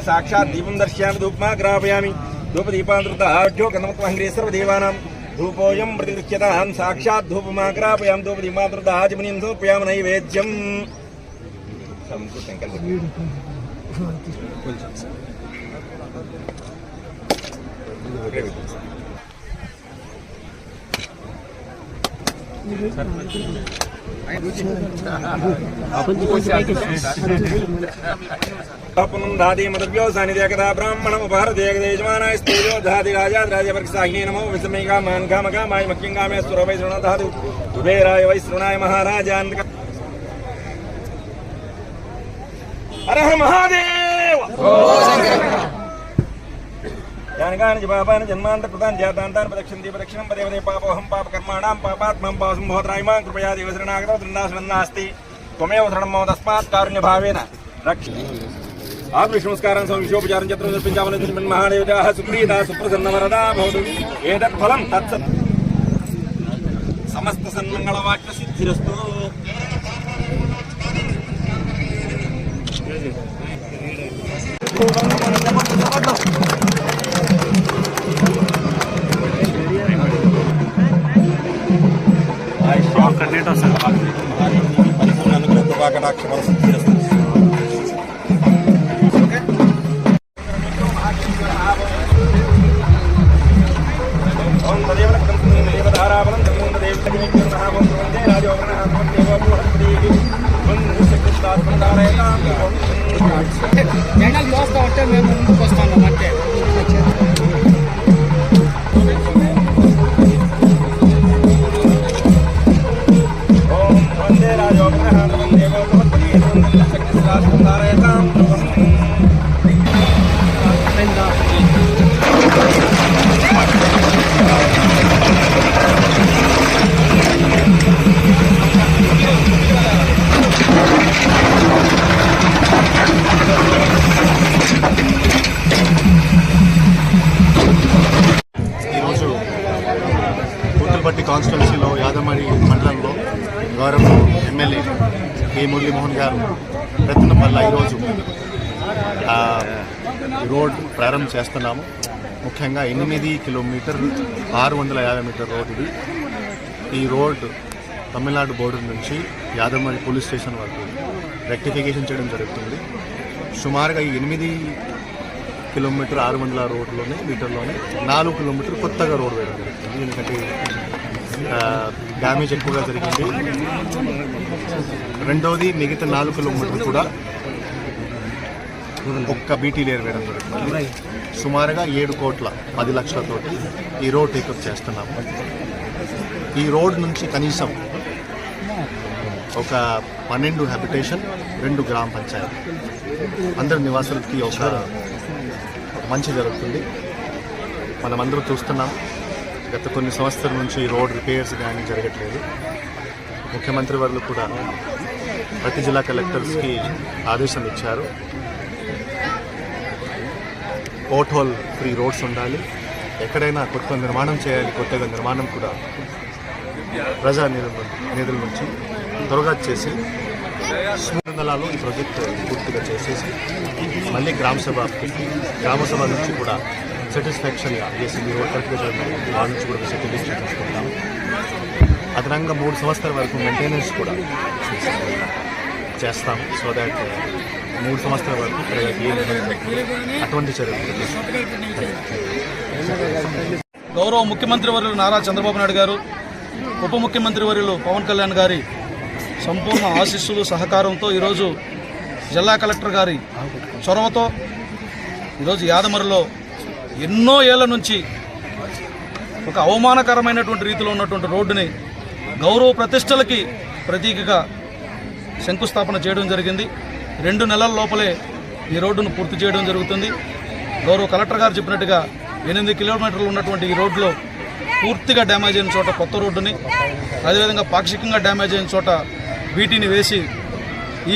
साक्षात् दीपं दर्शयामि धूपमा ग्रापयामि धूपदीपान्तर्गो कन्मत्महङ्ग्रे सर्वदेवानां धूपोऽयं प्रतिगृह्यतां साक्षात् धूपमा ग्रापयामि धूपदीपान्तर्गोमुनिं समर्पयामि नैवेद्यम् दादी ब्राह्मण भारतीयजमानास्तेजो धादि राजाधिराजवर्गसाहिने नमो विस्मयिका मान कामकामाय मक्यंगामे सुरवै श्रृणधातु कुबेराय वै श्रृणाय महाराजान् हर हर महादेव यानकानि जपापानि जन्मान्तकृतानि जातान्तानि प्रदक्षिणन्ति प्रदक्षिणं पदे पदे पापोऽहं पापकर्माणां पापात्मं पावसं भवत्रायमां कृपया देवशरणागतो दृण्डाशनं नास्ति त्वमेव शरणं मम तस्मात् कारुण्यभावेन रक्ष आप विष्णुस्कारं संविशोपचारं चतुर्दशपञ्चावनतिर्मन् महादेवताः सुप्रीता सुप्रसन्नवरदा भवतु एतत् फलं तत्सत् समस्त सन्मङ्गलवाक्यसिद्धिरस्तु జనాలు చూస్తూ ఉంటే మేము ముందుకు వస్తున్నాం అంటే కాన్స్టిట్యున్సీలో యాదమరి మండలంలో గౌరవ ఎమ్మెల్యే కే మురళీమోహన్ గారు ప్రయత్నం వల్ల ఈరోజు రోడ్ ప్రారంభం చేస్తున్నాము. ముఖ్యంగా 8 కిలోమీటర్లు 650 మీటర్ రోడ్ ఇది. ఈ రోడ్ తమిళనాడు బోర్డర్ నుంచి యాదమరి పోలీస్ స్టేషన్ వరకు రెక్టిఫికేషన్ చేయడం జరుగుతుంది. సుమారుగా ఈ 8 కిలోమీటర్ 600 రోడ్లోనే మీటర్లోనే 4 కిలోమీటర్ కొత్తగా రోడ్ వేయడం జరుగుతుంది. ఎందుకంటే డ్యామేజ్ ఎక్కువగా జరిగింది. రెండవది మిగతా 4 కిలోమీటర్లు కూడా ఒక్క బీటీ లేయర్ వేయడం జరుగుతుంది. సుమారుగా 7,10,00,000 ఈ రోడ్ టేకప్ చేస్తున్నాము. ఈ రోడ్ నుంచి కనీసం ఒక 12 హ్యాబిటేషన్ 2 గ్రామ పంచాయతీ అందరి నివాసులకి ఒక మంచి జరుగుతుంది. మనమందరూ చూస్తున్నాం గత కొన్ని సంవత్సరాల నుంచి రోడ్ రిపేర్స్ కానీ జరగట్లేదు. ముఖ్యమంత్రి వారు కూడా ప్రతి జిల్లా కలెక్టర్స్కి ఆదేశం ఇచ్చారు. పోర్ట్ హోల్ ఫ్రీ రోడ్స్ ఉండాలి, ఎక్కడైనా కొత్త నిర్మాణం చేయాలి. కొత్తగా నిర్మాణం కూడా ప్రజా నిధుల నుంచి త్వరగా చేసి స్మృందలాలో ఈ ప్రాజెక్ట్ పూర్తిగా చేసేసి మళ్ళీ గ్రామసభ నుంచి కూడా సాటిస్ఫాక్షన్గా ఏసీబీ రోడ్ కరెక్ట్గా జరిగింది. వాళ్ళ నుంచి కూడా సర్టిఫికేషన్ తీసుకుంటాం. అదనంగా 3 సంవత్సరాల వరకు మెయింటెనెన్స్ కూడా చేస్తాం. సో దాట్ 3 సంవత్సరాల వరకు అటువంటి చర్యలు. గౌరవ ముఖ్యమంత్రి వర్యులు నారా చంద్రబాబు నాయుడు గారు, ఉప ముఖ్యమంత్రి వర్యులు పవన్ కళ్యాణ్ గారి సంపూర్ణ ఆశీస్సులు సహకారంతో ఈరోజు జిల్లా కలెక్టర్ గారి చొరవతో ఈరోజు యాదమరిలో ఎన్నో ఏళ్ల నుంచి ఒక అవమానకరమైనటువంటి రీతిలో ఉన్నటువంటి రోడ్డుని గౌరవ ప్రతిష్టలకి ప్రతీకగా శంకుస్థాపన చేయడం జరిగింది. 2 నెలల లోపలే ఈ రోడ్డును పూర్తి చేయడం జరుగుతుంది. గౌరవ కలెక్టర్ గారు చెప్పినట్టుగా 8 కిలోమీటర్లు ఉన్నటువంటి ఈ రోడ్లో పూర్తిగా డ్యామేజ్ అయిన చోట కొత్త రోడ్డుని, అదేవిధంగా పాక్షికంగా డ్యామేజ్ అయిన చోట వీటిని వేసి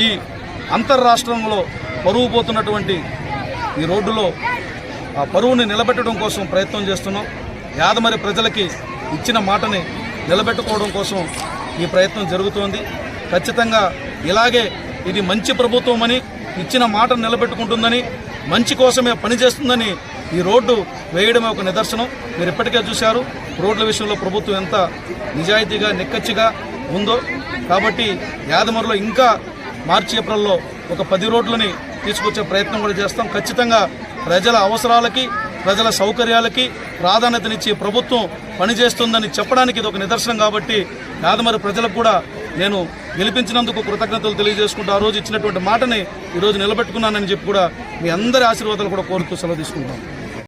ఈ అంతర్రాష్ట్రంలో పరువు పోతున్నటువంటి ఈ రోడ్డులో ఆ పరువుని నిలబెట్టడం కోసం ప్రయత్నం చేస్తున్నాం. యాదమరి ప్రజలకి ఇచ్చిన మాటని నిలబెట్టుకోవడం కోసం ఈ ప్రయత్నం జరుగుతోంది. ఖచ్చితంగా ఇలాగే ఇది మంచి ప్రభుత్వం అని, ఇచ్చిన మాటను నిలబెట్టుకుంటుందని, మంచి కోసమే పనిచేస్తుందని ఈ రోడ్డు వేయడమే ఒక నిదర్శనం. మీరు ఇప్పటికే చూశారు రోడ్ల విషయంలో ప్రభుత్వం ఎంత నిజాయితీగా నిక్కచ్చిగా ఉందో. కాబట్టి యాదమరిలో ఇంకా మార్చి ఏప్రిల్లో ఒక 10 రోడ్లని తీసుకొచ్చే ప్రయత్నం కూడా చేస్తాం. ఖచ్చితంగా ప్రజల అవసరాలకి, ప్రజల సౌకర్యాలకి ప్రాధాన్యతనిచ్చి ప్రభుత్వం పనిచేస్తుందని చెప్పడానికి ఇది ఒక నిదర్శనం. కాబట్టి యాదమరి ప్రజలకు కూడా నేను గెలిపించినందుకు కృతజ్ఞతలు తెలియజేసుకుంటూ ఆ రోజు ఇచ్చినటువంటి మాటని ఈరోజు నిలబెట్టుకున్నానని చెప్పి కూడా మీ అందరి ఆశీర్వాదాలు కూడా కోరుతూ సెలవు తీసుకుంటాం.